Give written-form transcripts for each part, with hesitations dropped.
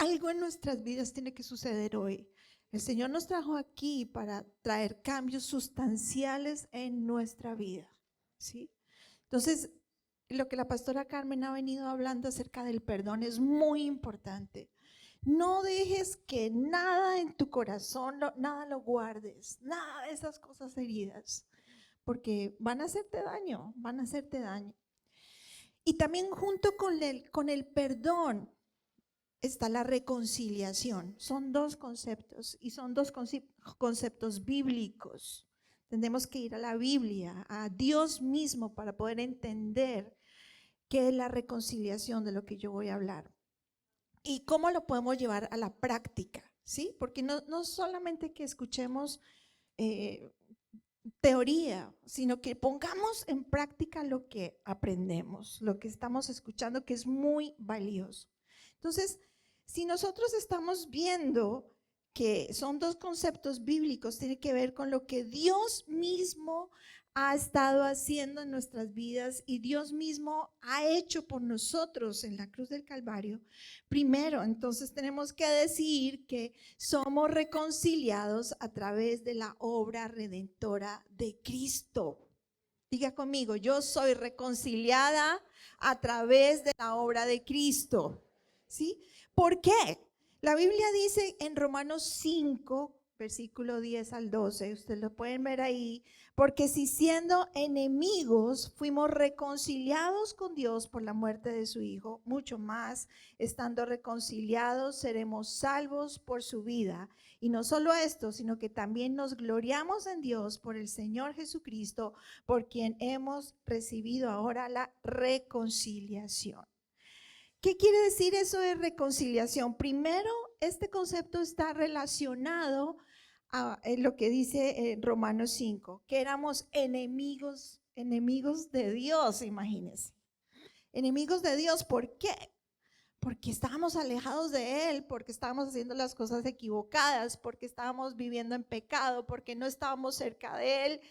algo en nuestras vidas tiene que suceder hoy. El Señor nos trajo aquí para traer cambios sustanciales en nuestra vida, ¿sí? Entonces, lo que la pastora Carmen ha venido hablando acerca del perdón es muy importante. No dejes que nada en tu corazón, nada lo guardes, nada de esas cosas heridas, porque van a hacerte daño, van a hacerte daño. Y también junto con el perdón está la reconciliación. Son dos conceptos y son dos conceptos bíblicos. Tenemos que ir a la Biblia, a Dios mismo, para poder entender qué es la reconciliación de lo que yo voy a hablar y cómo lo podemos llevar a la práctica, ¿sí? Porque no solamente que escuchemos teoría, sino que pongamos en práctica lo que aprendemos, lo que estamos escuchando, que es muy valioso. Entonces, si nosotros estamos viendo que son dos conceptos bíblicos, tiene que ver con lo que Dios mismo ha estado haciendo en nuestras vidas y Dios mismo ha hecho por nosotros en la cruz del Calvario. Primero, entonces tenemos que decir que somos reconciliados a través de la obra redentora de Cristo. Diga conmigo, yo soy reconciliada a través de la obra de Cristo. ¿Sí? ¿Por qué? La Biblia dice en Romanos 5, versículo 10 al 12, ustedes lo pueden ver ahí, porque si siendo enemigos fuimos reconciliados con Dios por la muerte de su Hijo, mucho más, estando reconciliados, seremos salvos por su vida. Y no solo esto, sino que también nos gloriamos en Dios por el Señor Jesucristo, por quien hemos recibido ahora la reconciliación. ¿Qué quiere decir eso de reconciliación? Primero, este concepto está relacionado a lo que dice Romanos 5, que éramos enemigos de Dios, imagínense. Enemigos de Dios, ¿por qué? Porque estábamos alejados de Él, porque estábamos haciendo las cosas equivocadas, porque estábamos viviendo en pecado, porque no estábamos cerca de Él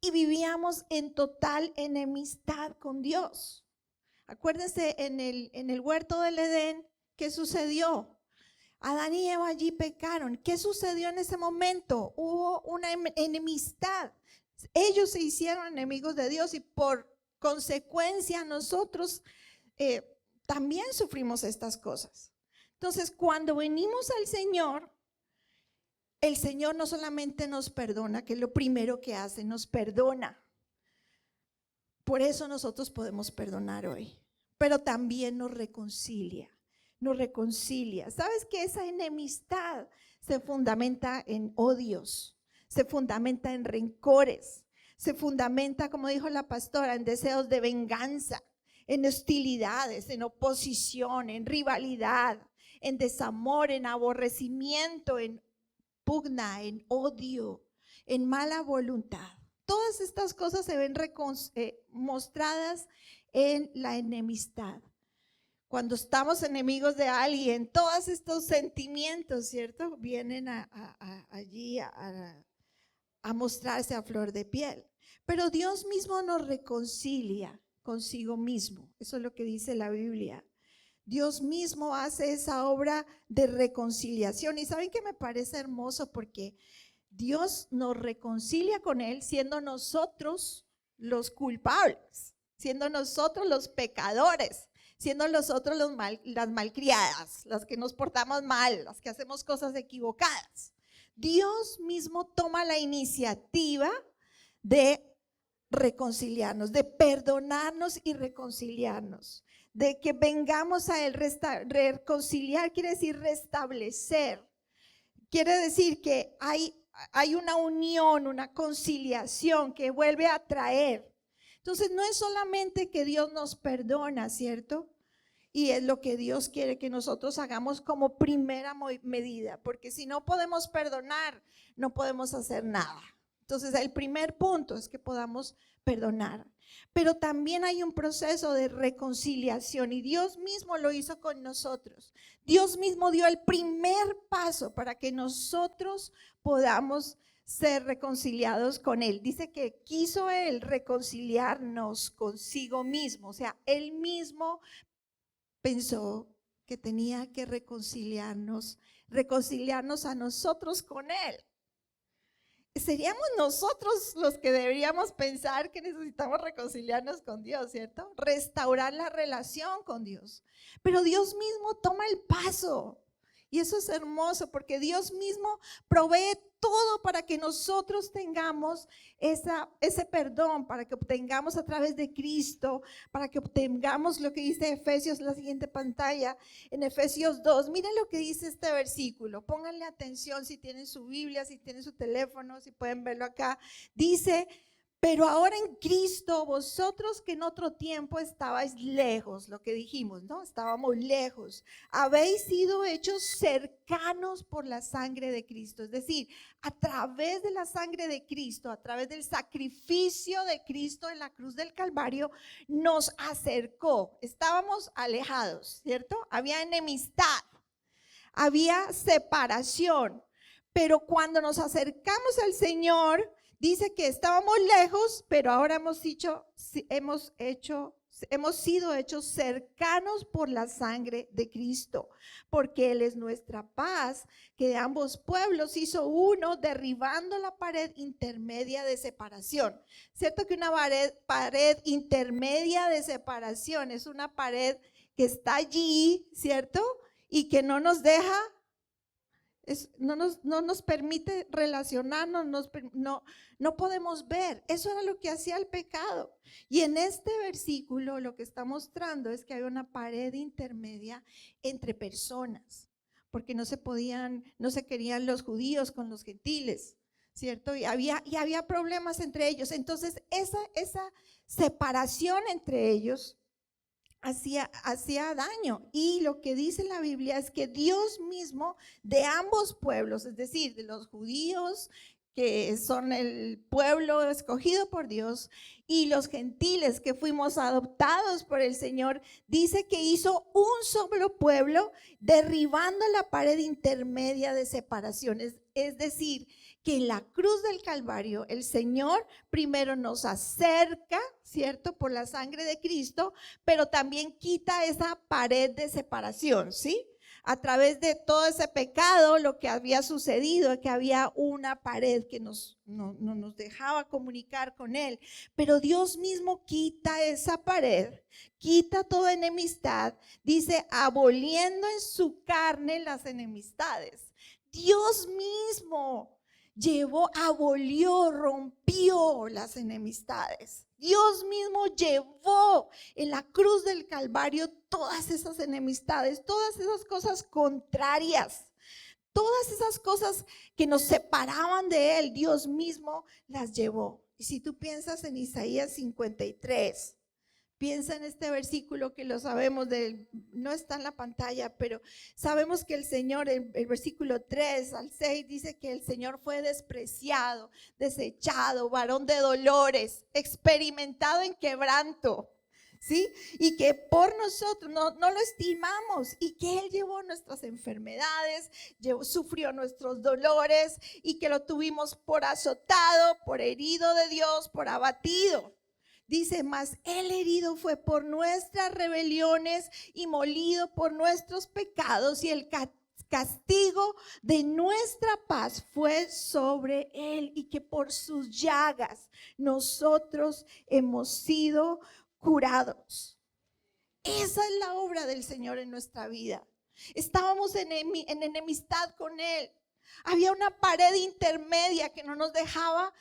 y vivíamos en total enemistad con Dios. Acuérdense en el huerto del Edén, ¿qué sucedió? Adán y Eva allí pecaron. ¿Qué sucedió en ese momento? Hubo una enemistad. Ellos se hicieron enemigos de Dios y por consecuencia nosotros también sufrimos estas cosas. Entonces, cuando venimos al Señor, el Señor no solamente nos perdona, que es lo primero que hace, nos perdona. Por eso nosotros podemos perdonar hoy, pero también nos reconcilia, nos reconcilia. ¿Sabes que esa enemistad se fundamenta en odios, se fundamenta en rencores, se fundamenta, como dijo la pastora, en deseos de venganza, en hostilidades, en oposición, en rivalidad, en desamor, en aborrecimiento, en pugna, en odio, en mala voluntad? Todas estas cosas se ven mostradas en la enemistad. Cuando estamos enemigos de alguien, todos estos sentimientos, ¿cierto? Vienen allí a mostrarse a flor de piel. Pero Dios mismo nos reconcilia consigo mismo. Eso es lo que dice la Biblia. Dios mismo hace esa obra de reconciliación. Y ¿saben qué me parece hermoso? Porque Dios nos reconcilia con Él siendo nosotros los culpables, siendo nosotros los pecadores, siendo nosotros las malcriadas, las que nos portamos mal, las que hacemos cosas equivocadas. Dios mismo toma la iniciativa de reconciliarnos, de perdonarnos y reconciliarnos, de que vengamos a Él. Reconciliar quiere decir restablecer, quiere decir que hay una unión, una conciliación que vuelve a traer. Entonces no es solamente que Dios nos perdona, ¿cierto? Y es lo que Dios quiere que nosotros hagamos como primera medida, porque si no podemos perdonar, no podemos hacer nada. Entonces el primer punto es que podamos perdonar. Pero también hay un proceso de reconciliación y Dios mismo lo hizo con nosotros. Dios mismo dio el primer paso para que nosotros podamos ser reconciliados con Él. Dice que quiso Él reconciliarnos consigo mismo, o sea, Él mismo pensó que tenía que reconciliarnos a nosotros con Él. Seríamos nosotros los que deberíamos pensar que necesitamos reconciliarnos con Dios, ¿cierto? Restaurar la relación con Dios. Pero Dios mismo toma el paso. Y eso es hermoso porque Dios mismo provee todo para que nosotros tengamos ese perdón, para que obtengamos a través de Cristo, para que obtengamos lo que dice Efesios, la siguiente pantalla, en Efesios 2. Miren lo que dice este versículo. Pónganle atención si tienen su Biblia, si tienen su teléfono, si pueden verlo acá. Dice: pero ahora en Cristo, vosotros que en otro tiempo estabais lejos, lo que dijimos, ¿no? Estábamos lejos, habéis sido hechos cercanos por la sangre de Cristo. Es decir, a través de la sangre de Cristo, a través del sacrificio de Cristo en la cruz del Calvario, nos acercó. Estábamos alejados, ¿cierto? Había enemistad, había separación, pero cuando nos acercamos al Señor, dice que estábamos lejos, pero ahora hemos sido hechos cercanos por la sangre de Cristo, porque Él es nuestra paz, que de ambos pueblos hizo uno, derribando la pared intermedia de separación. ¿Cierto que una pared intermedia de separación es una pared que está allí, ¿cierto? Y que no nos deja, no nos permite relacionarnos, no podemos ver. Eso era lo que hacía el pecado. Y en este versículo lo que está mostrando es que hay una pared intermedia entre personas, porque no se querían los judíos con los gentiles, ¿cierto? Y había problemas entre ellos. Entonces esa separación entre ellos hacía daño. Y lo que dice la Biblia es que Dios mismo de ambos pueblos, es decir, de los judíos, que son el pueblo escogido por Dios, y los gentiles que fuimos adoptados por el Señor, dice que hizo un solo pueblo, derribando la pared intermedia de separaciones. Es decir, que en la cruz del Calvario el Señor primero nos acerca, ¿cierto? Por la sangre de Cristo, pero también quita esa pared de separación, ¿sí? A través de todo ese pecado, lo que había sucedido es que había una pared que no nos dejaba comunicar con Él. Pero Dios mismo quita esa pared, quita toda enemistad, dice, aboliendo en su carne las enemistades. Dios mismo abolió, rompió las enemistades. Dios mismo llevó en la cruz del Calvario todas esas enemistades, todas esas cosas contrarias, todas esas cosas que nos separaban de Él. Dios mismo las llevó. Y si tú piensas en Isaías 53, piensa en este versículo que lo sabemos, no está en la pantalla, pero sabemos que el Señor, el versículo 3 al 6 dice que el Señor fue despreciado, desechado, varón de dolores, experimentado en quebranto, ¿sí? Y que por nosotros no lo estimamos, y que Él llevó nuestras enfermedades, sufrió nuestros dolores, y que lo tuvimos por azotado, por herido de Dios, por abatido. Dice, mas Él herido fue por nuestras rebeliones y molido por nuestros pecados, y el castigo de nuestra paz fue sobre Él, y que por sus llagas nosotros hemos sido curados. Esa es la obra del Señor en nuestra vida. Estábamos en enemistad con Él. Había una pared intermedia que no nos dejaba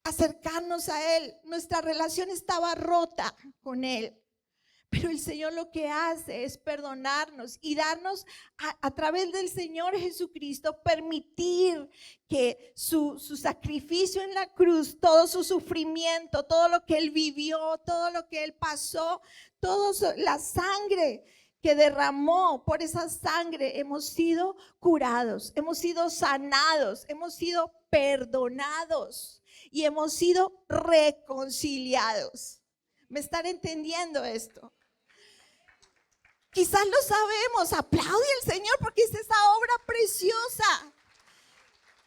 acercarnos a Él. Nuestra relación estaba rota con Él. Pero el Señor lo que hace es perdonarnos y darnos a través del Señor Jesucristo, permitir que su sacrificio en la cruz, todo su sufrimiento, todo lo que Él vivió, todo lo que Él pasó, toda la sangre que derramó, por esa sangre hemos sido curados, hemos sido sanados, hemos sido perdonados y hemos sido reconciliados. ¿Me están entendiendo esto? Quizás lo sabemos, aplaude al Señor porque es esa obra preciosa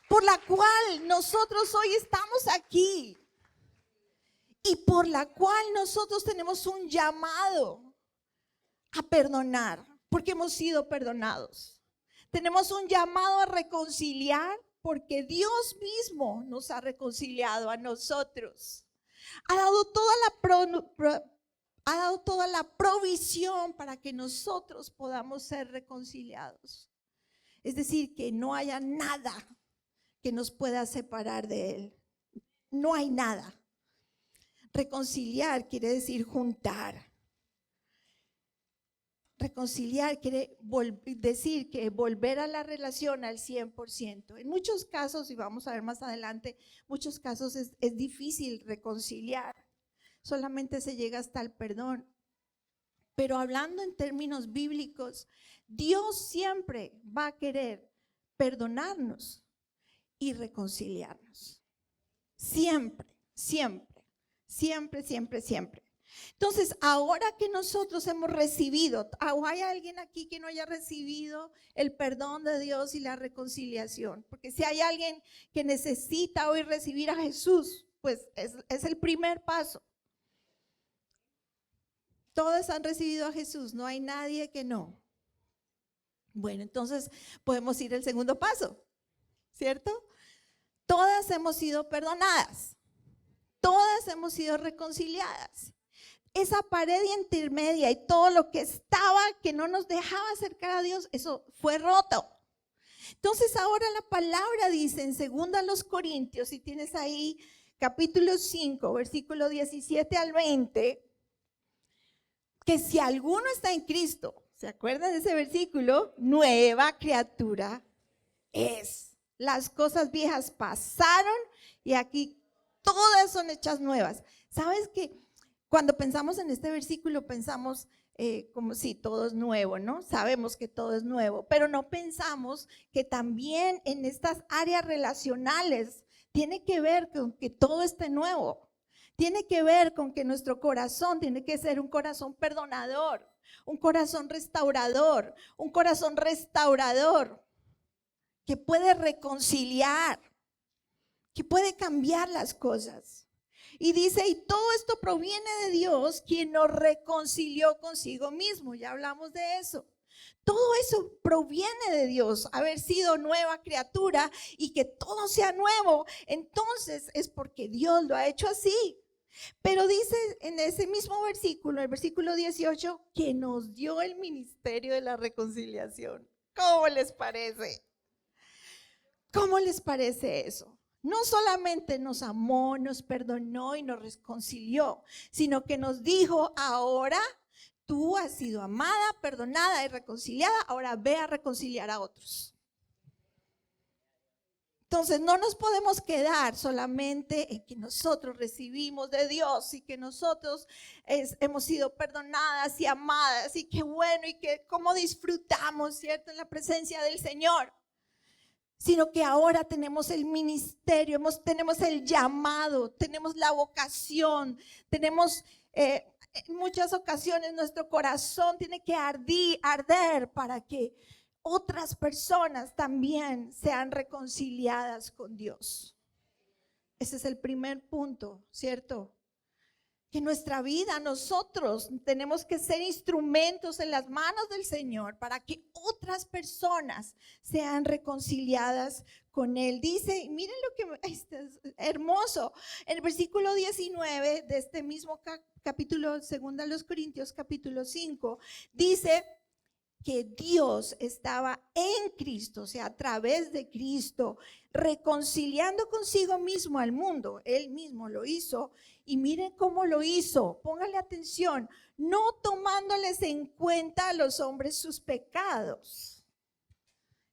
por la cual nosotros hoy estamos aquí y por la cual nosotros tenemos un llamado a perdonar. porque hemos sido perdonados. Tenemos un llamado a reconciliar porque Dios mismo nos ha reconciliado a nosotros. Ha dado toda la provisión para que nosotros podamos ser reconciliados. Es decir, que no haya nada que nos pueda separar de Él. No hay nada. Reconciliar quiere decir juntar. Reconciliar quiere decir que volver a la relación al 100%. En muchos casos, y vamos a ver más adelante, muchos casos es difícil reconciliar. Solamente se llega hasta el perdón. Pero hablando en términos bíblicos, Dios siempre va a querer perdonarnos y reconciliarnos. Siempre, siempre, siempre, siempre, siempre. Entonces, ahora que nosotros hemos recibido, ¿o hay alguien aquí que no haya recibido el perdón de Dios y la reconciliación? Porque si hay alguien que necesita hoy recibir a Jesús, pues es el primer paso. Todos han recibido a Jesús, no hay nadie que no. Bueno, entonces podemos ir al segundo paso, ¿cierto? Todas hemos sido perdonadas, todas hemos sido reconciliadas. Esa pared intermedia y todo lo que estaba que no nos dejaba acercar a Dios, eso fue roto. Entonces ahora la palabra dice en 2 Corintios, si tienes ahí capítulo 5, versículo 17 al 20, que si alguno está en Cristo, ¿se acuerdan de ese versículo? Nueva criatura es. Las cosas viejas pasaron y aquí todas son hechas nuevas. ¿Sabes qué? Cuando pensamos en este versículo pensamos como si todo es nuevo, ¿no? Sabemos que todo es nuevo, pero no pensamos que también en estas áreas relacionales tiene que ver con que todo esté nuevo. Tiene que ver con que nuestro corazón tiene que ser un corazón perdonador, un corazón restaurador, que puede reconciliar, que puede cambiar las cosas. Y dice, y todo esto proviene de Dios, quien nos reconcilió consigo mismo. Ya hablamos de eso. Todo eso proviene de Dios, haber sido nueva criatura y que todo sea nuevo. Entonces es porque Dios lo ha hecho así. Pero dice en ese mismo versículo, el versículo 18, que nos dio el ministerio de la reconciliación. ¿Cómo les parece? ¿Cómo les parece eso? No solamente nos amó, nos perdonó y nos reconcilió, sino que nos dijo, ahora tú has sido amada, perdonada y reconciliada, ahora ve a reconciliar a otros. Entonces no nos podemos quedar solamente en que nosotros recibimos de Dios y que nosotros hemos sido perdonadas y amadas y qué bueno y que cómo disfrutamos, ¿cierto?, en la presencia del Señor. Sino que ahora tenemos el ministerio, tenemos el llamado, tenemos la vocación, tenemos en muchas ocasiones nuestro corazón tiene que arder para que otras personas también sean reconciliadas con Dios. Ese es el primer punto, ¿cierto? Que nuestra vida, nosotros tenemos que ser instrumentos en las manos del Señor para que otras personas sean reconciliadas con Él. Dice, miren lo que es hermoso, en el versículo 19 de este mismo capítulo, 2 Corintios capítulo 5, dice que Dios estaba en Cristo, o sea, a través de Cristo, reconciliando consigo mismo al mundo. Él mismo lo hizo. Y miren cómo lo hizo. Póngale atención. No tomándoles en cuenta a los hombres sus pecados.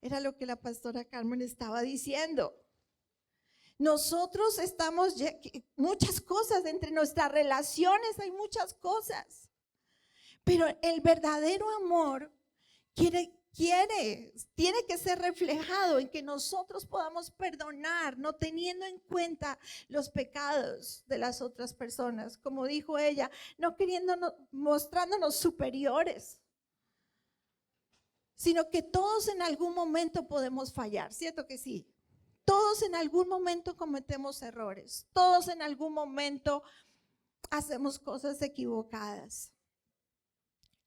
Era lo que la pastora Carmen estaba diciendo. Nosotros estamos, muchas cosas, entre nuestras relaciones hay muchas cosas. Pero el verdadero amor tiene que ser reflejado en que nosotros podamos perdonar, no teniendo en cuenta los pecados de las otras personas, como dijo ella, no mostrándonos superiores, sino que todos en algún momento podemos fallar, ¿cierto que sí? Todos en algún momento cometemos errores, todos en algún momento hacemos cosas equivocadas,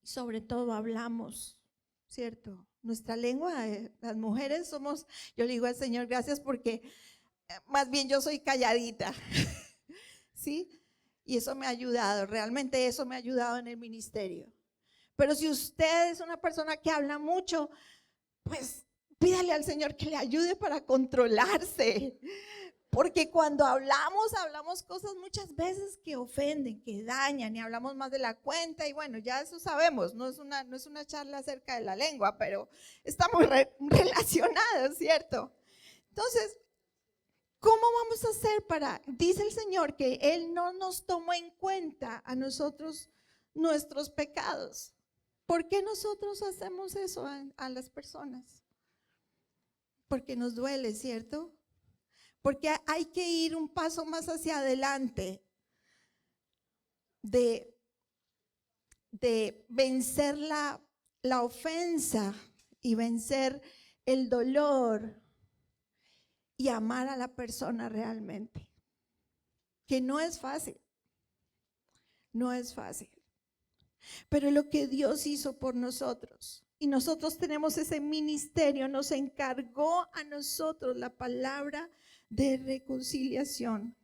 sobre todo hablamos ¿cierto? Nuestra lengua, las mujeres somos, yo le digo al Señor, gracias porque más bien yo soy calladita, ¿sí? Y eso me ha ayudado, realmente eso me ha ayudado en el ministerio. Pero si usted es una persona que habla mucho, pues pídale al Señor que le ayude para controlarse. Porque cuando hablamos cosas muchas veces que ofenden, que dañan y hablamos más de la cuenta y bueno, ya eso sabemos, no es una charla acerca de la lengua, pero está muy relacionado, ¿cierto? Entonces, ¿cómo vamos a hacer dice el Señor que Él no nos tomó en cuenta a nosotros nuestros pecados? ¿Por qué nosotros hacemos eso a las personas? Porque nos duele, ¿cierto? Porque hay que ir un paso más hacia adelante de vencer la ofensa y vencer el dolor y amar a la persona realmente. Que no es fácil, no es fácil. Pero lo que Dios hizo por nosotros, y nosotros tenemos ese ministerio, nos encargó a nosotros la palabra de reconciliación,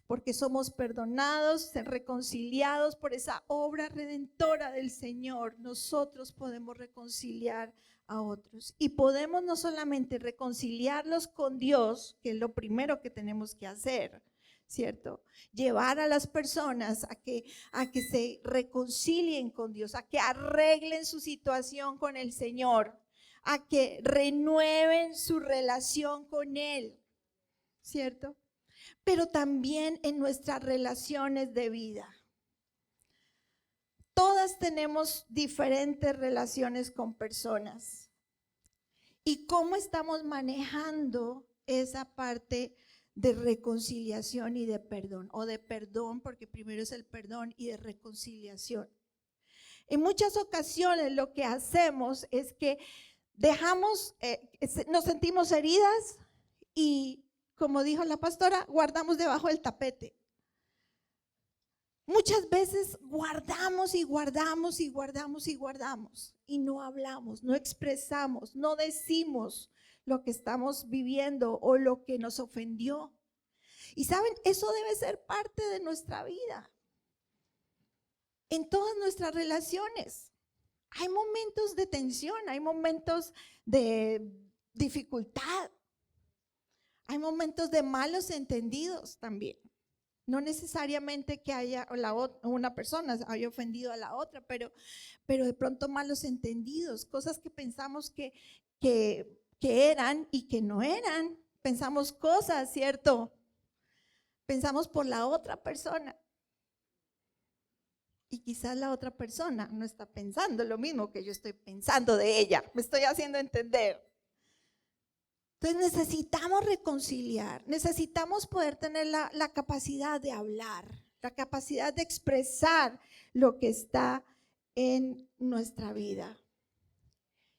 porque somos perdonados, reconciliados por esa obra redentora del Señor. Nosotros podemos reconciliar a otros y podemos no solamente reconciliarlos con Dios, que es lo primero que tenemos que hacer, ¿cierto? Llevar a las personas a que se reconcilien con Dios, a que arreglen su situación con el Señor, a que renueven su relación con Él, ¿cierto? Pero también en nuestras relaciones de vida. Todas tenemos diferentes relaciones con personas. ¿Y cómo estamos manejando esa parte de reconciliación y de perdón? O de perdón, porque primero es el perdón, y de reconciliación. En muchas ocasiones lo que hacemos es que nos sentimos heridas y, como dijo la pastora, guardamos debajo del tapete. Muchas veces guardamos y guardamos y guardamos y guardamos y no hablamos, no expresamos, no decimos lo que estamos viviendo o lo que nos ofendió. Y saben, eso debe ser parte de nuestra vida. En todas nuestras relaciones hay momentos de tensión, hay momentos de dificultad, hay momentos de malos entendidos también. No necesariamente que haya una persona haya ofendido a la otra, pero de pronto malos entendidos, cosas que pensamos que eran y que no eran. Pensamos cosas, ¿cierto? Pensamos por la otra persona. Y quizás la otra persona no está pensando lo mismo que yo estoy pensando de ella. Me estoy haciendo entender. Entonces necesitamos reconciliar, necesitamos poder tener la capacidad de hablar, la capacidad de expresar lo que está en nuestra vida.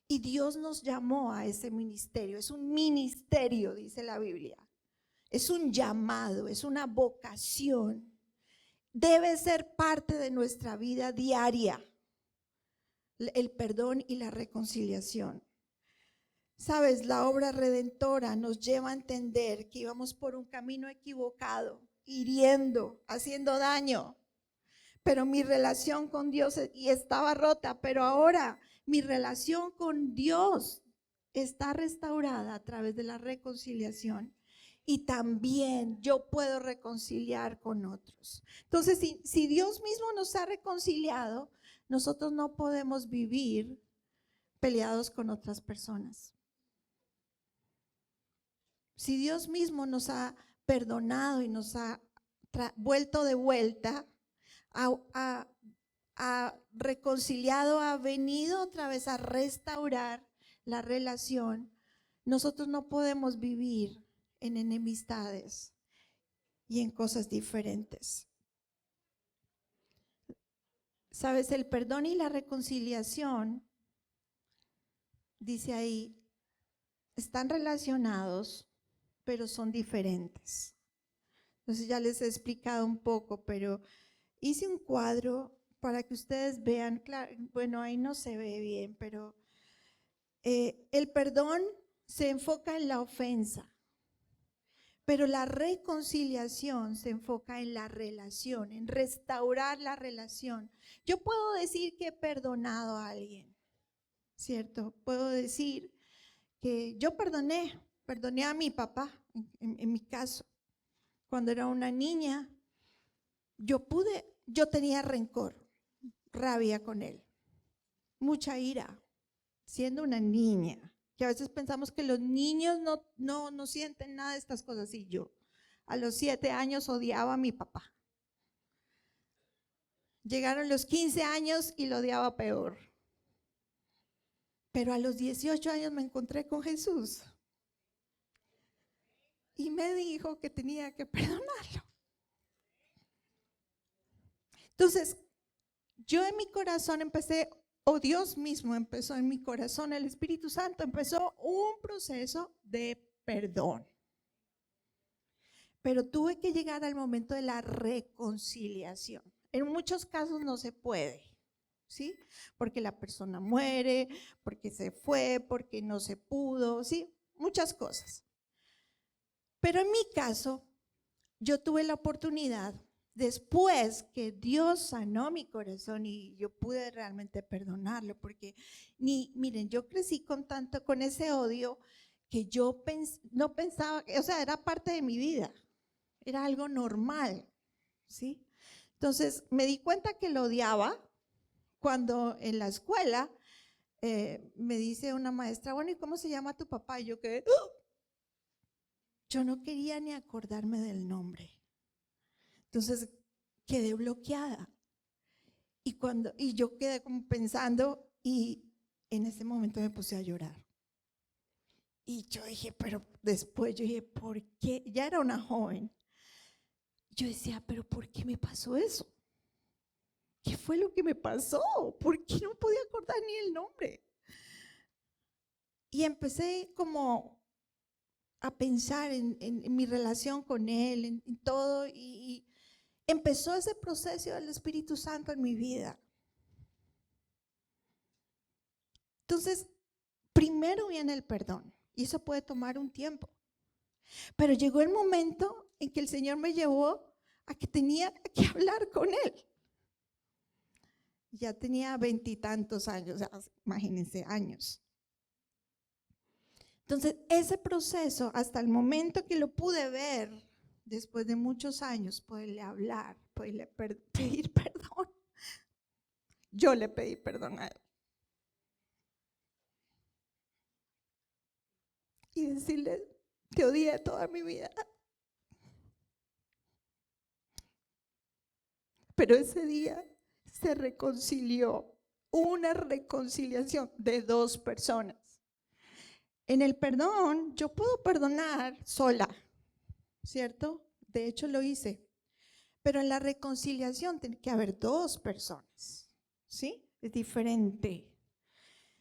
Y Dios nos llamó a ese ministerio, es un ministerio, dice la Biblia. Es un llamado, es una vocación. Debe ser parte de nuestra vida diaria, el perdón y la reconciliación. Sabes, la obra redentora nos lleva a entender que íbamos por un camino equivocado, hiriendo, haciendo daño. Pero mi relación con Dios estaba rota, pero ahora mi relación con Dios está restaurada a través de la reconciliación. Y también yo puedo reconciliar con otros. Entonces, si Dios mismo nos ha reconciliado, nosotros no podemos vivir peleados con otras personas. Si Dios mismo nos ha perdonado y nos ha vuelto de vuelta, ha reconciliado, ha venido otra vez a restaurar la relación, nosotros no podemos vivir en enemistades y en cosas diferentes. Sabes, el perdón y la reconciliación, dice ahí, están relacionados, pero son diferentes. Entonces ya les he explicado un poco, pero hice un cuadro para que ustedes vean, claro, bueno, ahí no se ve bien, pero El perdón se enfoca en la ofensa, pero la reconciliación se enfoca en la relación, en restaurar la relación. Yo puedo decir que he perdonado a alguien, ¿cierto? Puedo decir que yo perdoné a mi papá, en mi caso. Cuando era una niña, yo tenía rencor, rabia con él, mucha ira, siendo una niña, que a veces pensamos que los niños no sienten nada de estas cosas. Y yo a los 7 años odiaba a mi papá. Llegaron los 15 años y lo odiaba peor. Pero a los 18 años me encontré con Jesús y me dijo que tenía que perdonarlo. Entonces, yo en mi corazón empecé, o Dios mismo empezó en mi corazón, el Espíritu Santo empezó un proceso de perdón. Pero tuve que llegar al momento de la reconciliación. En muchos casos no se puede, ¿sí? Porque la persona muere, porque se fue, porque no se pudo, ¿sí? Muchas cosas. Pero en mi caso, yo tuve la oportunidad, después que Dios sanó mi corazón y yo pude realmente perdonarlo, porque miren, yo crecí con ese odio que yo no pensaba, o sea, era parte de mi vida, era algo normal, ¿sí? Entonces me di cuenta que lo odiaba cuando en la escuela me dice una maestra, bueno, ¿y cómo se llama tu papá? Y yo quedé, ¡oh! Yo no quería ni acordarme del nombre. Entonces quedé bloqueada. Y yo quedé como pensando, y en ese momento me puse a llorar. Y yo dije, pero después yo dije, ¿por qué? Ya era una joven. Yo decía, pero ¿por qué me pasó eso? ¿Qué fue lo que me pasó? ¿Por qué no podía acordar ni el nombre? Y empecé como a pensar en mi relación con él, en todo, y empezó ese proceso del Espíritu Santo en mi vida. Entonces, primero viene el perdón, y eso puede tomar un tiempo. Pero llegó el momento en que el Señor me llevó a que tenía que hablar con Él. Ya tenía 20 y tantos años, imagínense, años. Entonces, ese proceso, hasta el momento que lo pude ver, después de muchos años, poderle hablar, poderle pedir perdón. Yo le pedí perdón a él. Y decirle, te odié toda mi vida. Pero ese día se reconcilió, una reconciliación de 2 personas. En el perdón, yo puedo perdonar sola, ¿cierto? De hecho lo hice. Pero en la reconciliación tiene que haber 2 personas, ¿sí? Es diferente.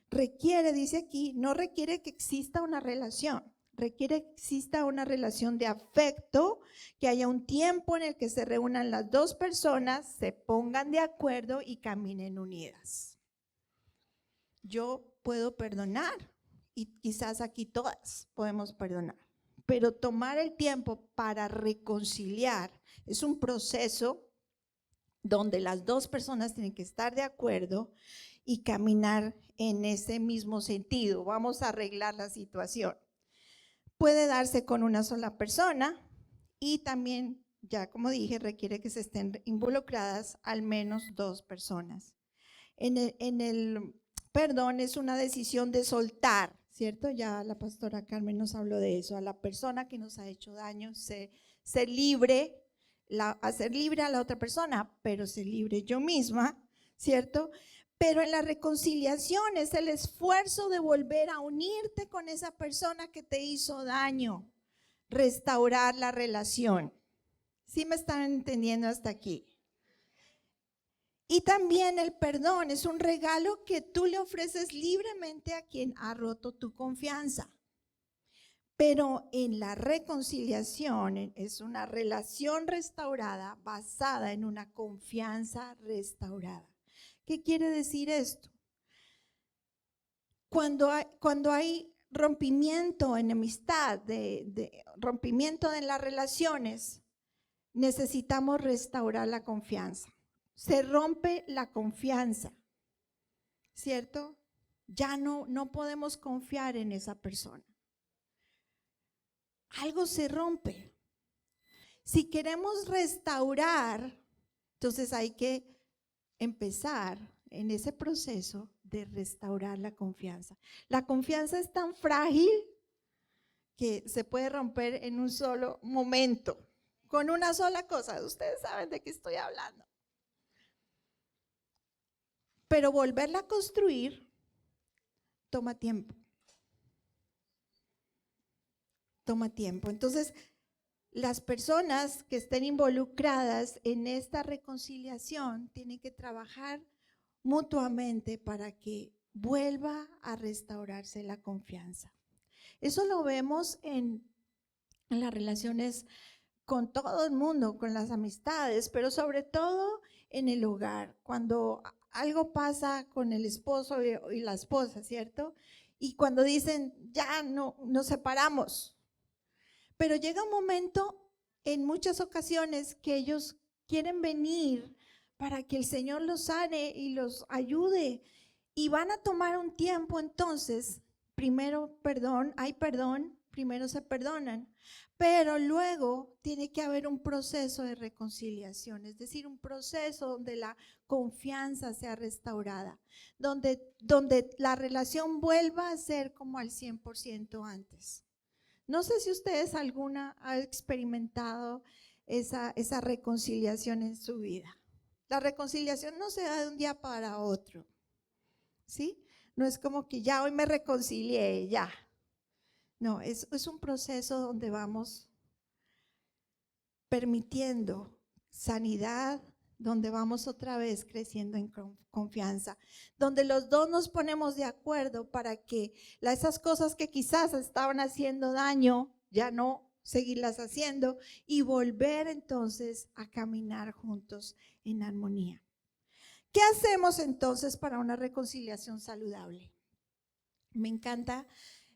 Requiere, dice aquí, no requiere que exista una relación, requiere que exista una relación de afecto, que haya un tiempo en el que se reúnan las 2 personas, se pongan de acuerdo y caminen unidas. Yo puedo perdonar y quizás aquí todas podemos perdonar, pero tomar el tiempo para reconciliar es un proceso donde las 2 personas tienen que estar de acuerdo y caminar en ese mismo sentido. Vamos a arreglar la situación. Puede darse con una sola persona y también, ya como dije, requiere que se estén involucradas al menos 2 personas. En el perdón es una decisión de soltar, ¿cierto? Ya la pastora Carmen nos habló de eso, a la persona que nos ha hecho daño, ser libre, hacer libre a la otra persona, pero ser libre yo misma, ¿cierto? Pero en la reconciliación es el esfuerzo de volver a unirte con esa persona que te hizo daño, restaurar la relación. ¿Sí me están entendiendo hasta aquí? Y también el perdón es un regalo que tú le ofreces libremente a quien ha roto tu confianza. Pero en la reconciliación es una relación restaurada basada en una confianza restaurada. ¿Qué quiere decir esto? Cuando hay rompimiento, enemistad, rompimiento en las relaciones, necesitamos restaurar la confianza. Se rompe la confianza, ¿cierto? Ya no podemos confiar en esa persona. Algo se rompe. Si queremos restaurar, entonces hay que empezar en ese proceso de restaurar la confianza. La confianza es tan frágil que se puede romper en un solo momento, con una sola cosa. Ustedes saben de qué estoy hablando. Pero volverla a construir toma tiempo. Toma tiempo. Entonces, las personas que estén involucradas en esta reconciliación tienen que trabajar mutuamente para que vuelva a restaurarse la confianza. Eso lo vemos en las relaciones con todo el mundo, con las amistades, pero sobre todo en el hogar, cuando algo pasa con el esposo y la esposa, ¿cierto? Y cuando dicen, ya no, nos separamos. Pero llega un momento, en muchas ocasiones, que ellos quieren venir para que el Señor los sane y los ayude. Y van a tomar un tiempo entonces, primero hay perdón, primero se perdonan, pero luego tiene que haber un proceso de reconciliación, es decir, un proceso donde la confianza sea restaurada, donde la relación vuelva a ser como al 100% antes. No sé si ustedes alguna han experimentado esa reconciliación en su vida. La reconciliación no se da de un día para otro, ¿sí? No es como que ya hoy me reconcilié, ya. No, es un proceso donde vamos permitiendo sanidad, donde vamos otra vez creciendo en confianza, donde los dos nos ponemos de acuerdo para que esas cosas que quizás estaban haciendo daño, ya no seguirlas haciendo y volver entonces a caminar juntos en armonía. ¿Qué hacemos entonces para una reconciliación saludable? Me encanta.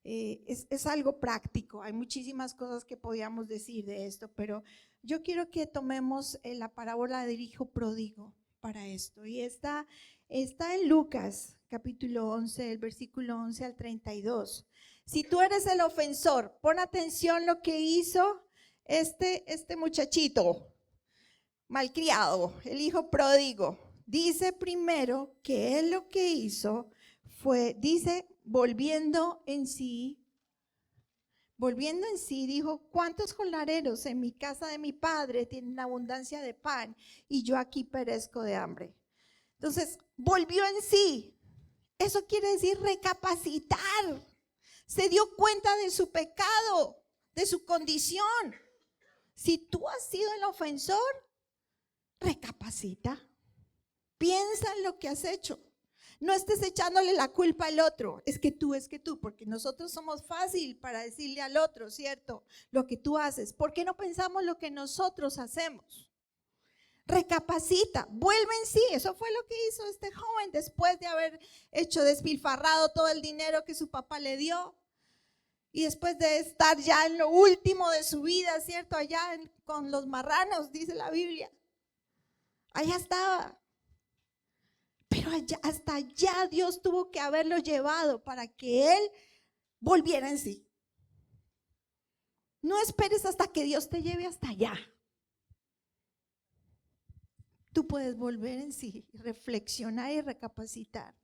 Es algo práctico, hay muchísimas cosas que podíamos decir de esto, pero yo quiero que tomemos la parábola del hijo pródigo para esto, y está en Lucas capítulo 11, el versículo 11 al 32. Si tú eres el ofensor, pon atención lo que hizo este muchachito malcriado, el hijo pródigo. Dice primero que él lo que hizo fue, dice, volviendo en sí, dijo, ¿cuántos jornaleros en mi casa de mi padre tienen abundancia de pan y yo aquí perezco de hambre? Entonces, volvió en sí. Eso quiere decir recapacitar. Se dio cuenta de su pecado, de su condición. Si tú has sido el ofensor, recapacita. Piensa en lo que has hecho. No estés echándole la culpa al otro, es que tú, porque nosotros somos fácil para decirle al otro, ¿cierto? Lo que tú haces. ¿Por qué no pensamos lo que nosotros hacemos? Recapacita, vuelve en sí. Eso fue lo que hizo este joven después de haber despilfarrado todo el dinero que su papá le dio. Y después de estar ya en lo último de su vida, ¿cierto? Allá con los marranos, dice la Biblia. Allá estaba. Pero hasta allá Dios tuvo que haberlo llevado para que él volviera en sí. No esperes hasta que Dios te lleve hasta allá. Tú puedes volver en sí, reflexionar y recapacitar.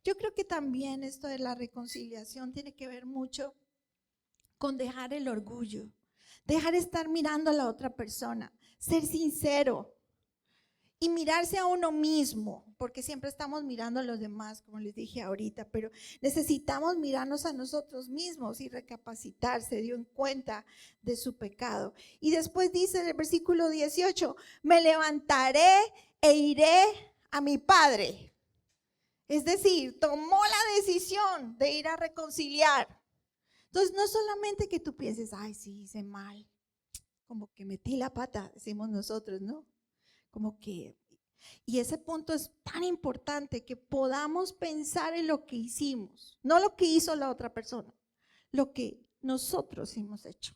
Yo creo que también esto de la reconciliación tiene que ver mucho con dejar el orgullo, dejar de estar mirando a la otra persona, ser sincero. Y mirarse a uno mismo, porque siempre estamos mirando a los demás, como les dije ahorita, pero necesitamos mirarnos a nosotros mismos y recapacitar. Se dio en cuenta de su pecado. Y después dice en el versículo 18, me levantaré e iré a mi padre. Es decir, tomó la decisión de ir a reconciliar. Entonces, no solamente que tú pienses, ay, sí, hice mal, como que metí la pata, decimos nosotros, ¿no? Como que Y ese punto es tan importante, que podamos pensar en lo que hicimos, no lo que hizo la otra persona, lo que nosotros hemos hecho.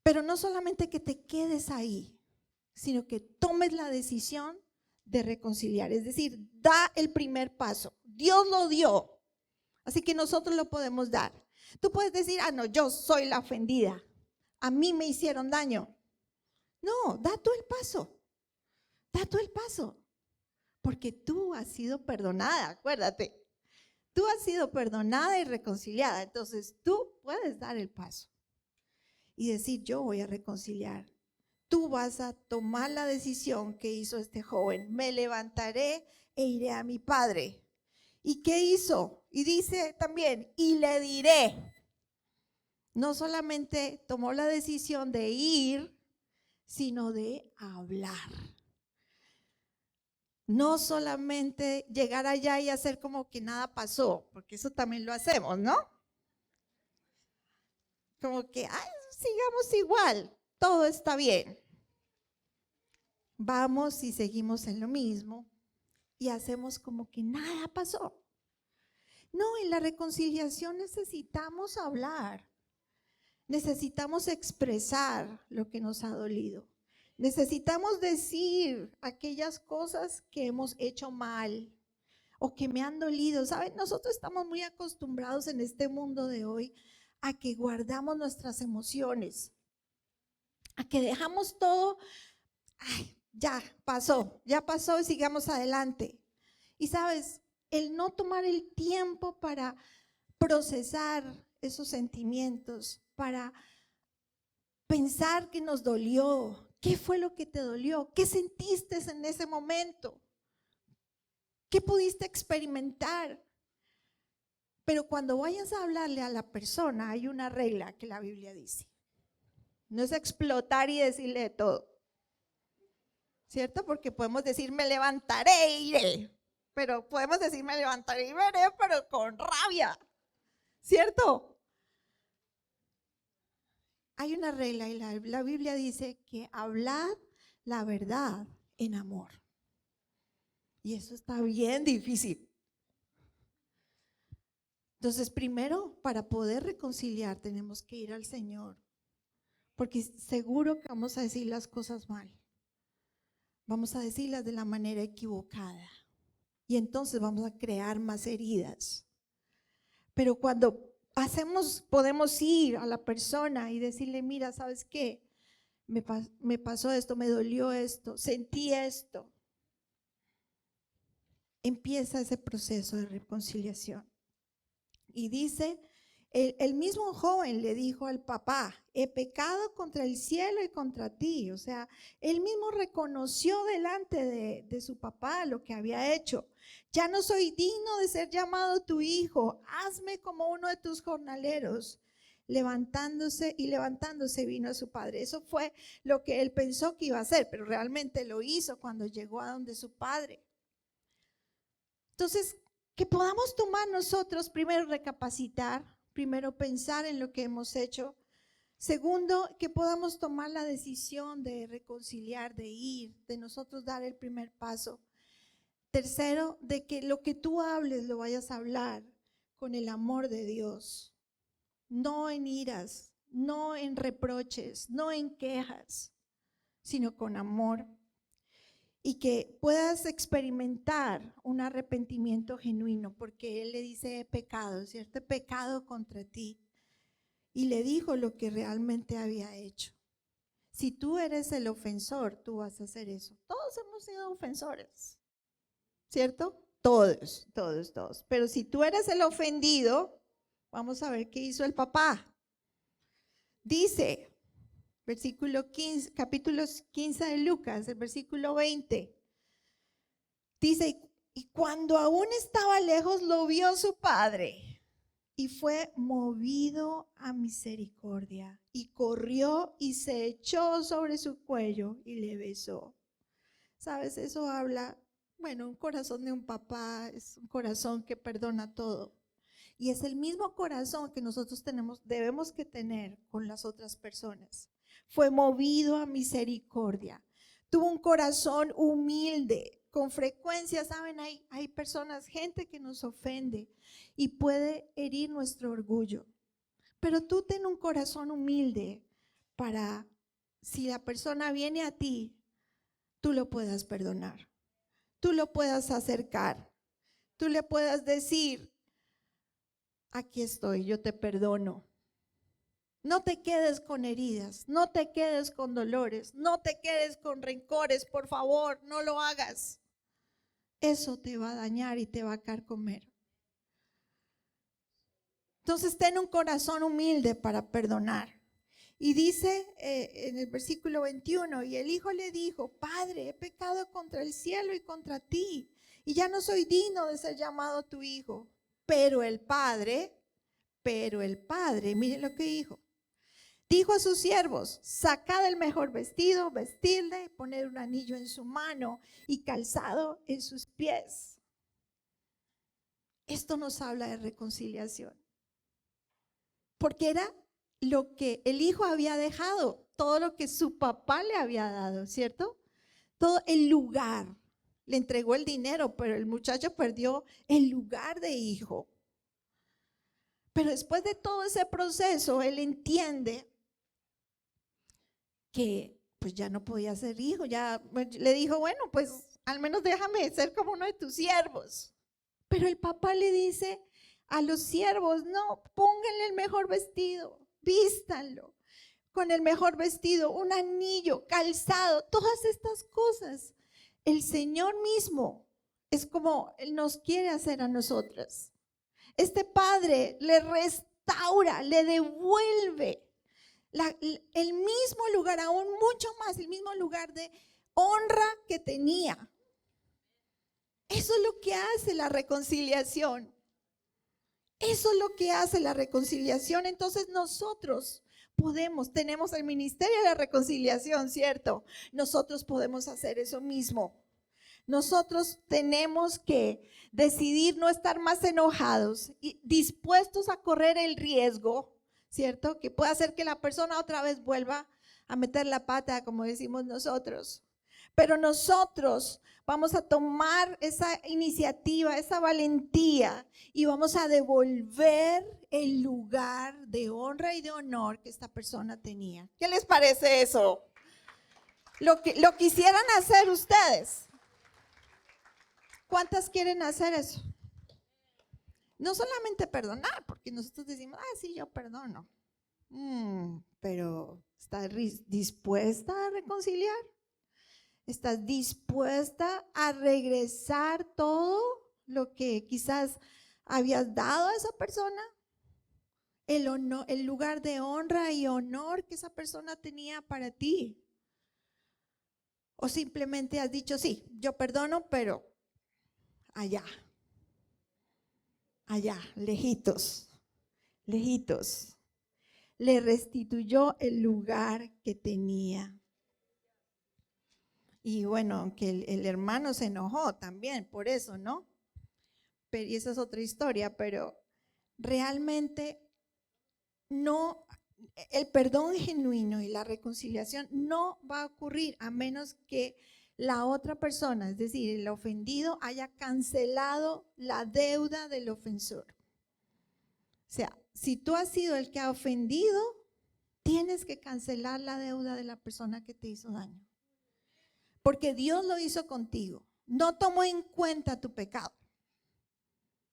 Pero no solamente que te quedes ahí, sino que tomes la decisión de reconciliar. Es decir, da el primer paso. Dios lo dio, así que nosotros lo podemos dar. Tú puedes decir, no, yo soy la ofendida. A mí me hicieron daño. No, da tú el paso. Da tú el paso. Porque tú has sido perdonada, acuérdate. Tú has sido perdonada y reconciliada. Entonces tú puedes dar el paso y decir, yo voy a reconciliar. Tú vas a tomar la decisión que hizo este joven. Me levantaré e iré a mi padre. ¿Y qué hizo? Y dice también, y le diré. No solamente tomó la decisión de ir, sino de hablar. No solamente llegar allá y hacer como que nada pasó, porque eso también lo hacemos, ¿no? Como que, sigamos igual, todo está bien. Vamos y seguimos en lo mismo y hacemos como que nada pasó. No, en la reconciliación necesitamos hablar, necesitamos expresar lo que nos ha dolido. Necesitamos decir aquellas cosas que hemos hecho mal o que me han dolido. ¿Saben? Nosotros estamos muy acostumbrados en este mundo de hoy a que guardamos nuestras emociones, a que dejamos todo, ya pasó y sigamos adelante. Y sabes, el no tomar el tiempo para procesar esos sentimientos, para pensar que nos dolió, qué fue lo que te dolió, qué sentiste en ese momento, qué pudiste experimentar. Pero cuando vayas a hablarle a la persona, hay una regla que la Biblia dice. No es explotar y decirle de todo, ¿cierto? Porque podemos decir, me levantaré e iré. Pero podemos decir, me levantaré y veré, pero con rabia, ¿cierto? Hay una regla y la Biblia dice que hablad la verdad en amor. Y eso está bien difícil. Entonces, primero, para poder reconciliar, tenemos que ir al Señor. Porque seguro que vamos a decir las cosas mal. Vamos a decirlas de la manera equivocada. Y entonces vamos a crear más heridas. Pero cuando podemos ir a la persona y decirle, mira, ¿sabes qué? Me pasó esto, me dolió esto, sentí esto. Empieza ese proceso de reconciliación. Y dice, el mismo joven le dijo al papá, he pecado contra el cielo y contra ti. O sea, él mismo reconoció delante de su papá lo que había hecho. Ya no soy digno de ser llamado tu hijo, hazme como uno de tus jornaleros. Levantándose vino a su padre. Eso fue lo que él pensó que iba a hacer, pero realmente lo hizo cuando llegó a donde su padre. Entonces, que podamos tomar nosotros, primero recapacitar, primero pensar en lo que hemos hecho. Segundo, que podamos tomar la decisión de reconciliar, de ir, de nosotros dar el primer paso. Tercero, de que lo que tú hables lo vayas a hablar con el amor de Dios. No en iras, no en reproches, no en quejas, sino con amor. Y que puedas experimentar un arrepentimiento genuino, porque él le dice pecado, ¿cierto? Pecado contra ti. Y le dijo lo que realmente había hecho. Si tú eres el ofensor, tú vas a hacer eso. Todos hemos sido ofensores, ¿cierto? Todos. Pero si tú eres el ofendido, vamos a ver qué hizo el papá. Dice, versículo 15, capítulo 15 de Lucas, el versículo 20. Dice, y cuando aún estaba lejos, lo vio su padre y fue movido a misericordia y corrió y se echó sobre su cuello y le besó. ¿Sabes? Eso habla, un corazón de un papá es un corazón que perdona todo. Y es el mismo corazón que nosotros debemos que tener con las otras personas. fue movido a misericordia, tuvo un corazón humilde. Con frecuencia, saben, hay personas, gente que nos ofende y puede herir nuestro orgullo. Pero tú ten un corazón humilde para, si la persona viene a ti, tú lo puedas perdonar, tú lo puedas acercar, tú le puedas decir, aquí estoy, yo te perdono. No te quedes con heridas, no te quedes con dolores, no te quedes con rencores, por favor, no lo hagas. Eso te va a dañar y te va a carcomer. Entonces, ten un corazón humilde para perdonar. Y dice en el versículo 21, y el hijo le dijo, Padre, he pecado contra el cielo y contra ti, y ya no soy digno de ser llamado tu hijo. Pero el padre, miren lo que dijo a sus siervos, sacad el mejor vestido, vestirle, poner un anillo en su mano y calzado en sus pies. Esto nos habla de reconciliación. Porque era lo que el hijo había dejado, todo lo que su papá le había dado, ¿cierto? Todo el lugar. Le entregó el dinero, pero el muchacho perdió el lugar de hijo. Pero después de todo ese proceso, él entiende que pues ya no podía ser hijo. Ya le dijo, bueno, pues al menos déjame ser como uno de tus siervos. Pero el papá le dice a los siervos, no, pónganle el mejor vestido, vístanlo con el mejor vestido, un anillo, calzado, todas estas cosas. El Señor mismo es como Él nos quiere hacer a nosotras. Este Padre le restaura, le devuelve el mismo lugar, aún mucho más, el mismo lugar de honra que tenía. Eso es lo que hace la reconciliación. Eso es lo que hace la reconciliación. Entonces nosotros tenemos el ministerio de la reconciliación, ¿cierto? Nosotros podemos hacer eso mismo. Nosotros tenemos que decidir no estar más enojados y dispuestos a correr el riesgo, ¿cierto? Que puede hacer que la persona otra vez vuelva a meter la pata, como decimos nosotros. Pero nosotros vamos a tomar esa iniciativa, esa valentía y vamos a devolver el lugar de honra y de honor que esta persona tenía. ¿Qué les parece eso? Lo quisieran hacer ustedes. ¿Cuántas quieren hacer eso? No solamente perdonar, porque nosotros decimos, sí, yo perdono. Pero ¿estás dispuesta a reconciliar? ¿Estás dispuesta a regresar todo lo que quizás habías dado a esa persona? El lugar de honra y honor que esa persona tenía para ti. O simplemente has dicho, sí, yo perdono, pero allá, lejitos. Le restituyó el lugar que tenía. Y bueno, que el hermano se enojó también por eso, ¿no? Pero, y esa es otra historia, pero realmente no, el perdón genuino y la reconciliación no va a ocurrir a menos que la otra persona, es decir, el ofendido, haya cancelado la deuda del ofensor. O sea, si tú has sido el que ha ofendido, tienes que cancelar la deuda de la persona que te hizo daño. Porque Dios lo hizo contigo. No tomó en cuenta tu pecado.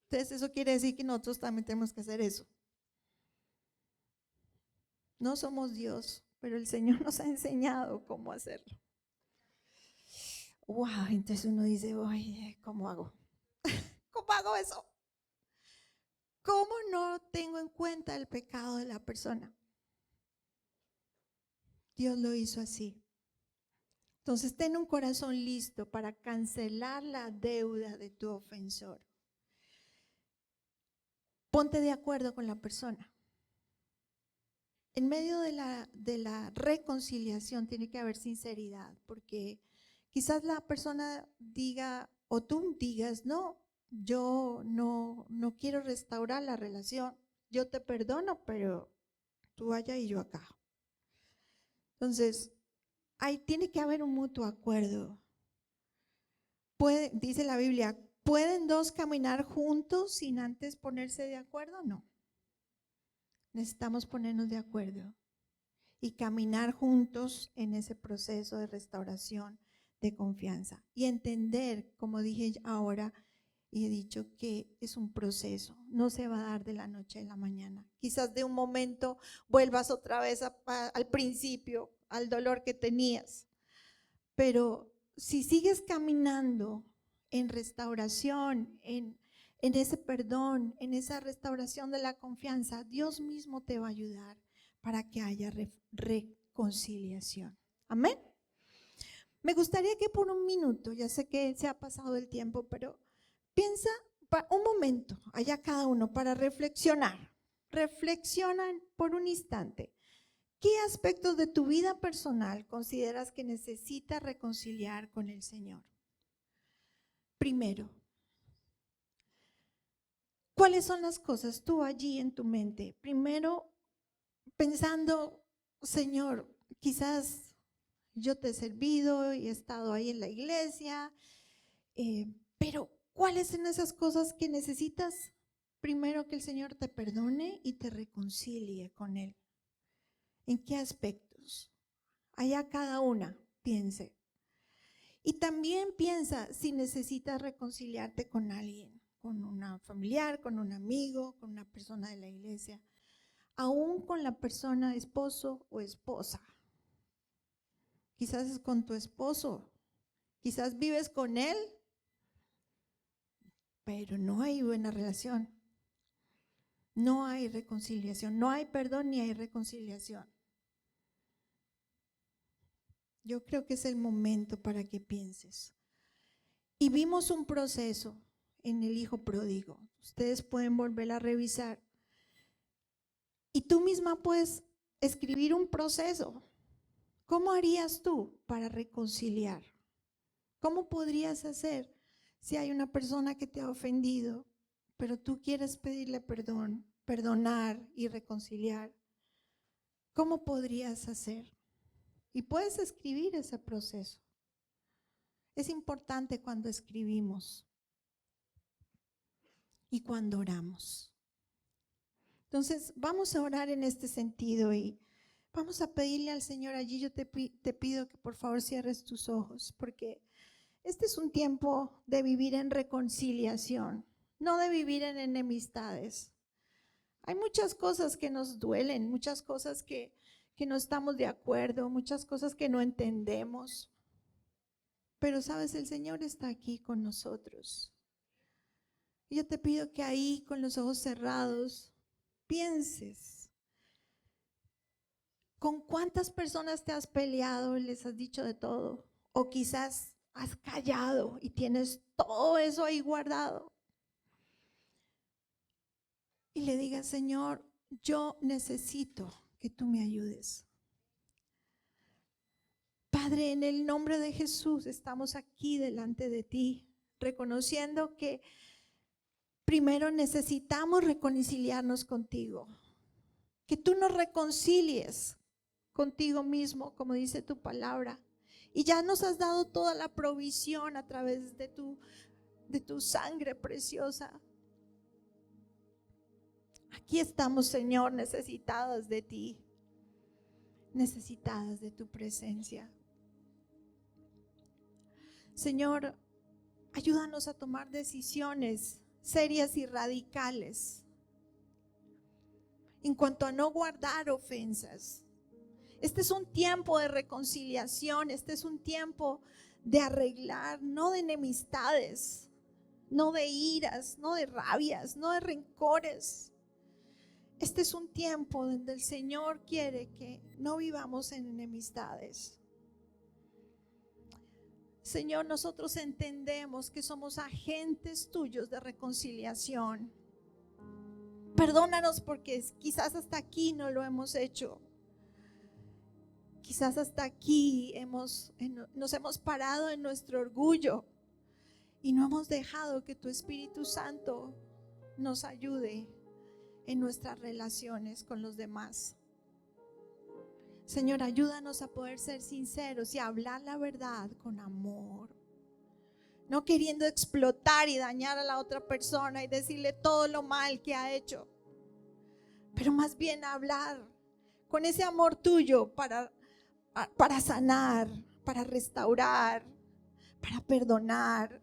Entonces eso quiere decir que nosotros también tenemos que hacer eso. No somos Dios, pero el Señor nos ha enseñado cómo hacerlo. Wow, entonces uno dice, oye, ¿cómo hago? ¿Cómo hago eso? ¿Cómo no tengo en cuenta el pecado de la persona? Dios lo hizo así. Entonces, ten un corazón listo para cancelar la deuda de tu ofensor. Ponte de acuerdo con la persona. En medio de la reconciliación tiene que haber sinceridad, porque quizás la persona diga, o tú digas, no, yo no quiero restaurar la relación, yo te perdono, pero tú allá y yo acá. Entonces, tiene que haber un mutuo acuerdo. Dice la Biblia, ¿pueden dos caminar juntos sin antes ponerse de acuerdo? No. Necesitamos ponernos de acuerdo y caminar juntos en ese proceso de restauración, de confianza. Y entender, como dije ahora y he dicho, que es un proceso, no se va a dar de la noche a la mañana. Quizás de un momento vuelvas otra vez al principio, al dolor que tenías. Pero si sigues caminando en restauración, en ese perdón, en esa restauración de la confianza, Dios mismo te va a ayudar para que haya reconciliación. Amén. Me gustaría que por un minuto, ya sé que se ha pasado el tiempo, pero piensa un momento, allá cada uno, para reflexionar. Reflexionan por un instante. ¿Qué aspectos de tu vida personal consideras que necesitas reconciliar con el Señor? Primero, ¿cuáles son las cosas tú allí en tu mente? Primero, pensando, Señor, quizás yo te he servido y he estado ahí en la iglesia, pero ¿cuáles son esas cosas que necesitas? Primero, que el Señor te perdone y te reconcilie con Él. ¿En qué aspectos? Allá cada una piense. Y también piensa si necesitas reconciliarte con alguien, con una familiar, con un amigo, con una persona de la iglesia, aún con la persona esposo o esposa. Quizás es con tu esposo, quizás vives con él, pero no hay buena relación. No hay reconciliación, no hay perdón ni hay reconciliación. Yo creo que es el momento para que pienses. Y vimos un proceso en el hijo pródigo. Ustedes pueden volver a revisar. Y tú misma puedes escribir un proceso. ¿Cómo harías tú para reconciliar? ¿Cómo podrías hacer si hay una persona que te ha ofendido, pero tú quieres pedirle perdón, perdonar y reconciliar? ¿Cómo podrías hacer? Y puedes escribir ese proceso. Es importante cuando escribimos y cuando oramos. Entonces, vamos a orar en este sentido y vamos a pedirle al Señor allí. Yo te pido que por favor cierres tus ojos, porque este es un tiempo de vivir en reconciliación, no de vivir en enemistades. Hay muchas cosas que nos duelen, muchas cosas que no estamos de acuerdo, muchas cosas que no entendemos. Pero sabes, el Señor está aquí con nosotros. Y yo te pido que ahí, con los ojos cerrados, pienses. ¿Con cuántas personas te has peleado y les has dicho de todo? O quizás has callado y tienes todo eso ahí guardado. Y le digas, Señor, yo necesito que tú me ayudes. Padre, en el nombre de Jesús estamos aquí delante de ti, reconociendo que primero necesitamos reconciliarnos contigo. Que tú nos reconcilies contigo mismo, como dice tu palabra. Y ya nos has dado toda la provisión a través de tu sangre preciosa. Aquí estamos, Señor, necesitadas de ti, necesitadas de tu presencia. Señor, ayúdanos a tomar decisiones serias y radicales en cuanto a no guardar ofensas. Este es un tiempo de reconciliación, este es un tiempo de arreglar, no de enemistades, no de iras, no de rabias, no de rencores. Este es un tiempo donde el Señor quiere que no vivamos en enemistades. Señor, nosotros entendemos que somos agentes tuyos de reconciliación. Perdónanos porque quizás hasta aquí no lo hemos hecho. Quizás hasta aquí nos hemos parado en nuestro orgullo y no hemos dejado que tu Espíritu Santo nos ayude en nuestras relaciones con los demás. Señor, ayúdanos a poder ser sinceros y a hablar la verdad con amor. No queriendo explotar y dañar a la otra persona y decirle todo lo mal que ha hecho. Pero más bien hablar con ese amor tuyo para sanar, para restaurar, para perdonar.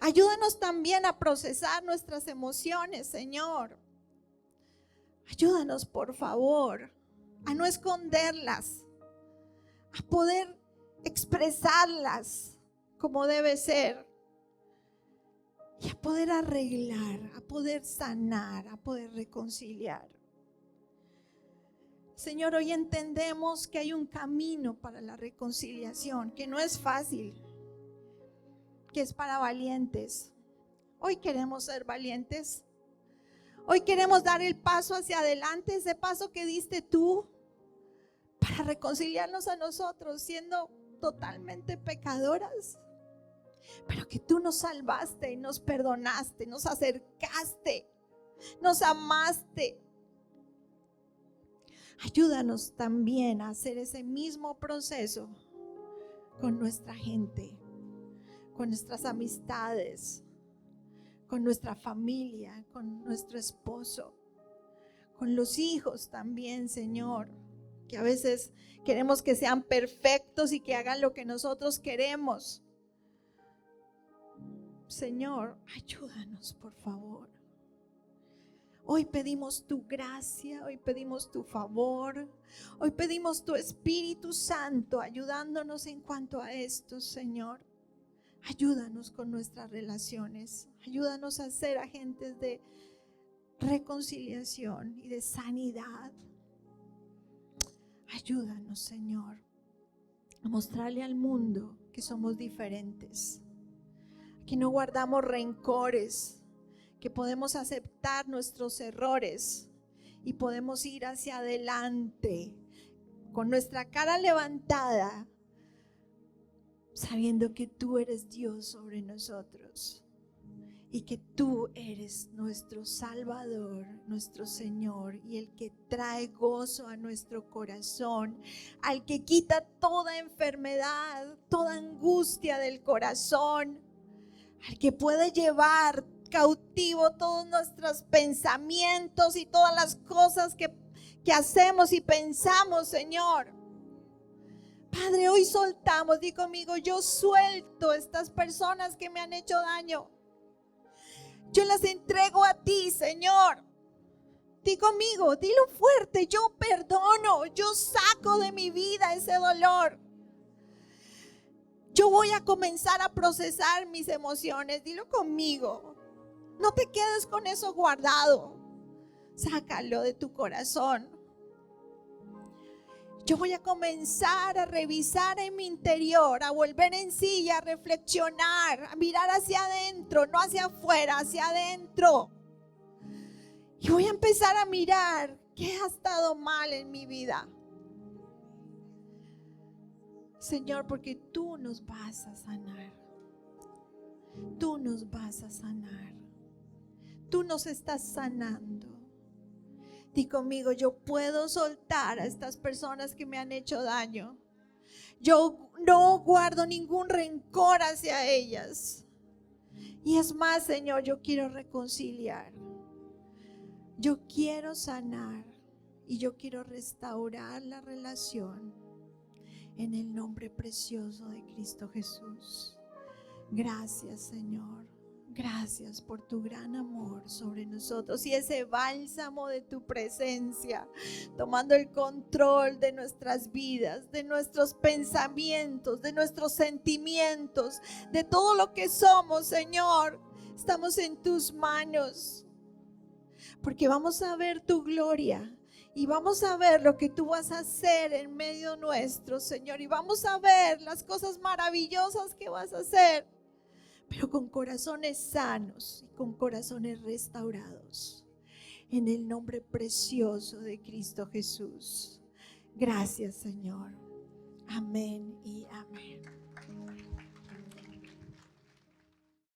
Ayúdanos también a procesar nuestras emociones, Señor. Ayúdanos, por favor, a no esconderlas, a poder expresarlas como debe ser y a poder arreglar, a poder sanar, a poder reconciliar. Señor, hoy entendemos que hay un camino para la reconciliación, que no es fácil, que es para valientes. Hoy queremos ser valientes. Hoy queremos dar el paso hacia adelante, ese paso que diste tú para reconciliarnos a nosotros, siendo totalmente pecadoras, pero que tú nos salvaste y nos perdonaste, nos acercaste, nos amaste. Ayúdanos también a hacer ese mismo proceso con nuestra gente, con nuestras amistades, con nuestra familia, con nuestro esposo, con los hijos también, Señor, que a veces queremos que sean perfectos y que hagan lo que nosotros queremos. Señor, ayúdanos, por favor. Hoy pedimos tu gracia, hoy pedimos tu favor, hoy pedimos tu Espíritu Santo ayudándonos en cuanto a esto, Señor. Ayúdanos con nuestras relaciones, ayúdanos a ser agentes de reconciliación y de sanidad. Ayúdanos, Señor, a mostrarle al mundo que somos diferentes, que no guardamos rencores, que podemos aceptar nuestros errores y podemos ir hacia adelante con nuestra cara levantada, sabiendo que tú eres Dios sobre nosotros y que tú eres nuestro Salvador, nuestro Señor, y el que trae gozo a nuestro corazón, al que quita toda enfermedad, toda angustia del corazón, al que puede llevar cautivo todos nuestros pensamientos y todas las cosas que hacemos y pensamos, Señor. Padre, hoy soltamos, di conmigo, yo suelto estas personas que me han hecho daño. Yo las entrego a ti, Señor. Di conmigo, dilo fuerte, yo perdono, yo saco de mi vida ese dolor. Yo voy a comenzar a procesar mis emociones, dilo conmigo. No te quedes con eso guardado, sácalo de tu corazón. Yo voy a comenzar a revisar en mi interior, a volver en sí y a reflexionar, a mirar hacia adentro, no hacia afuera, hacia adentro. Y voy a empezar a mirar qué ha estado mal en mi vida. Señor, porque tú nos vas a sanar. Tú nos vas a sanar. Tú nos estás sanando. Di conmigo, yo puedo soltar a estas personas que me han hecho daño. Yo no guardo ningún rencor hacia ellas. Y es más, Señor, yo quiero reconciliar. Yo quiero sanar y yo quiero restaurar la relación en el nombre precioso de Cristo Jesús. Gracias, Señor. Gracias por tu gran amor sobre nosotros y ese bálsamo de tu presencia, tomando el control de nuestras vidas, de nuestros pensamientos, de nuestros sentimientos, de todo lo que somos, Señor. Estamos en tus manos, porque vamos a ver tu gloria y vamos a ver lo que tú vas a hacer en medio nuestro, Señor, y vamos a ver las cosas maravillosas que vas a hacer, pero con corazones sanos y con corazones restaurados. En el nombre precioso de Cristo Jesús. Gracias, Señor. Amén y amén.